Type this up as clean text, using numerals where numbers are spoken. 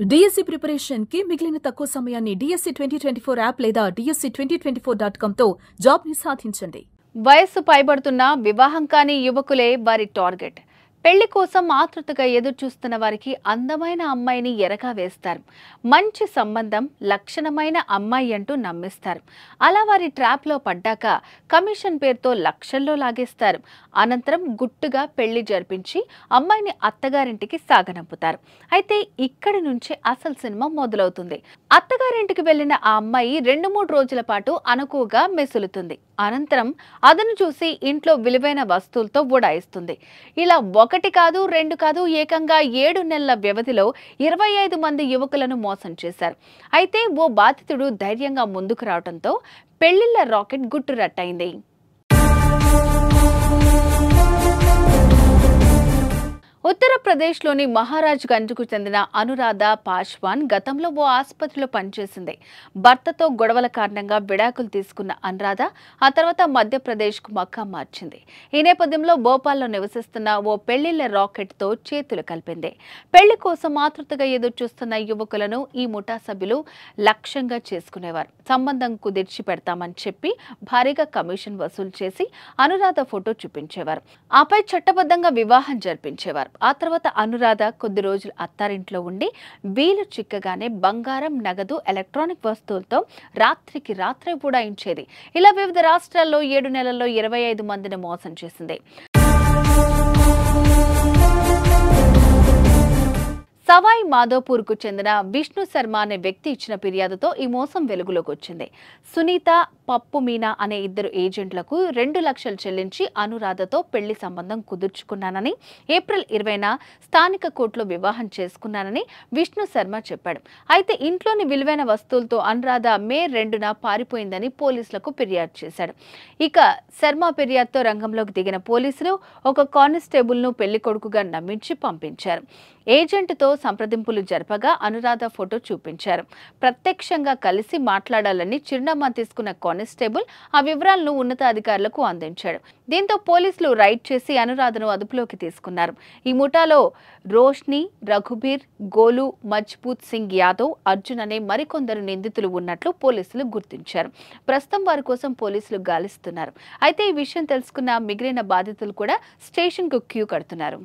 DSC preparation కి మిగిలిన తక్కువ సమయాన్ని డిఎస్సి 2024 యాప్ లేదా DSC2024.com తో జాబ్ ని సాధించండి. వయస్సు పైబడుతున్న వివాహం కాని యువకులే వారి టార్గెట్. పెళ్లి కోసం ఆతృతగా ఎదురు చూస్తున్న వారికి అందమైన అమ్మాయిని ఎరగా వేస్తారు. మంచి సంబంధం, లక్షణమైన అమ్మాయి అంటూ నమ్మిస్తారు. అలా వారి ట్రాప్లో పడ్డాక కమిషన్ పేరుతో లక్షల్లో లాగేస్తారు. అనంతరం గుట్టుగా పెళ్లి జరిపించి అమ్మాయిని అత్తగారింటికి సాగనంపుతారు. అయితే ఇక్కడి నుంచి అసలు సినిమా మొదలవుతుంది. అత్తగారింటికి వెళ్లిన ఆ అమ్మాయి 2-3 రోజుల పాటు అనుకువగా మెసులుతుంది. అనంతరం అదను చూసి ఇంట్లో విలువైన వస్తువులతో ఉడాయిస్తుంది. ఇలా 1 కాదు 2 కాదు ఏకంగా 7 నెలల వ్యవధిలో 25 మంది యువకులను మోసం చేశారు. అయితే ఓ బాధితుడు ధైర్యంగా ముందుకు రావడంతో పెళ్లిళ్ల రాకెట్ గుట్టురట్టయింది. ఉత్తరప్రదేశ్లోని మహారాజ్గంజ్కు చెందిన అనురాధ పాశ్వాన్ గతంలో ఓ ఆసుపత్రిలో పనిచేసింది. భర్తతో గొడవల కారణంగా విడాకులు తీసుకున్న అనురాధ ఆ తర్వాత మధ్యప్రదేశ్కు మక్కా మార్చింది. ఈ నేపథ్యంలో భోపాల్లో నివసిస్తున్న ఓ పెళ్లిళ్ల రాకెట్తో చేతులు కలిపింది. పెళ్లి కోసం ఆతృతగా ఎదురు చూస్తున్న యువకులను ఈ ముఠా సభ్యులు లక్ష్యంగా చేసుకునేవారు. సంబంధం కుదిర్చి పెడతామని చెప్పి భారీగా కమిషన్ వసూలు చేసి అనురాధ ఫోటో చూపించేవారు. ఆపై చట్టబద్ధంగా వివాహం జరిపించేవారు. ఆ తర్వాత అనురాధ కొద్ది రోజులు అత్తారింట్లో ఉండి వీలు చిక్కగానే బంగారం, నగదు, ఎలక్ట్రానిక్ వస్తువులతో రాత్రికి రాత్రే ఉడాయించేది. ఇలా వివిధ రాష్ట్రాల్లో 7 నెలల్లో 25 మందిని మోసం చేసింది. సవాయి మాధోపూర్కు చెందిన విష్ణు శర్మ అనే వ్యక్తి ఇచ్చిన ఫిర్యాదుతో ఈ మోసం వెలుగులోకి వచ్చింది. సునీత, పప్పు మీనా అనే 2 ఏజెంట్లకు 2 లక్షలు చెల్లించి అనురాధతో పెళ్లి సంబంధం కుదుర్చుకున్నానని, ఏప్రిల్ 20న స్థానిక కోర్టులో వివాహం చేసుకున్నానని విష్ణు శర్మ చెప్పాడు. అయితే ఇంట్లోని విలువైన వస్తువులతో అనురాధ మే 2న పారిపోయిందని పోలీసులకు ఫిర్యాదు చేశాడు. ఇక శర్మ ఫిర్యాదుతో రంగంలోకి దిగిన పోలీసులు ఒక కానిస్టేబుల్ను పెళ్లి కొడుకుగా నమ్మించి పంపించారు. ఏజెంట్తో సంప్రదింపులు జరపగా అనురాధ ఫోటో చూపించారు. ప్రత్యక్షంగా కలిసి మాట్లాడాలని చిరునామా తీసుకున్న కానిస్టేబుల్ ఆ వివరాలను ఉన్నతాధికారులకు అందించాడు. దీంతో పోలీసులు రైడ్ చేసి అనురాధను అదుపులోకి తీసుకున్నారు. ఈ ముఠాలో రోష్ని, రఘుబీర్, గోలు, మజ్బూత్ సింగ్ యాదవ్, అర్జున్ అనే మరికొందరు నిందితులు ఉన్నట్లు పోలీసులు గుర్తించారు. ప్రస్తుతం వారి కోసం పోలీసులు గాలిస్తున్నారు. అయితే ఈ విషయం తెలుసుకున్న మిగిలిన బాధితులు కూడా స్టేషన్కు క్యూ కడుతున్నారు.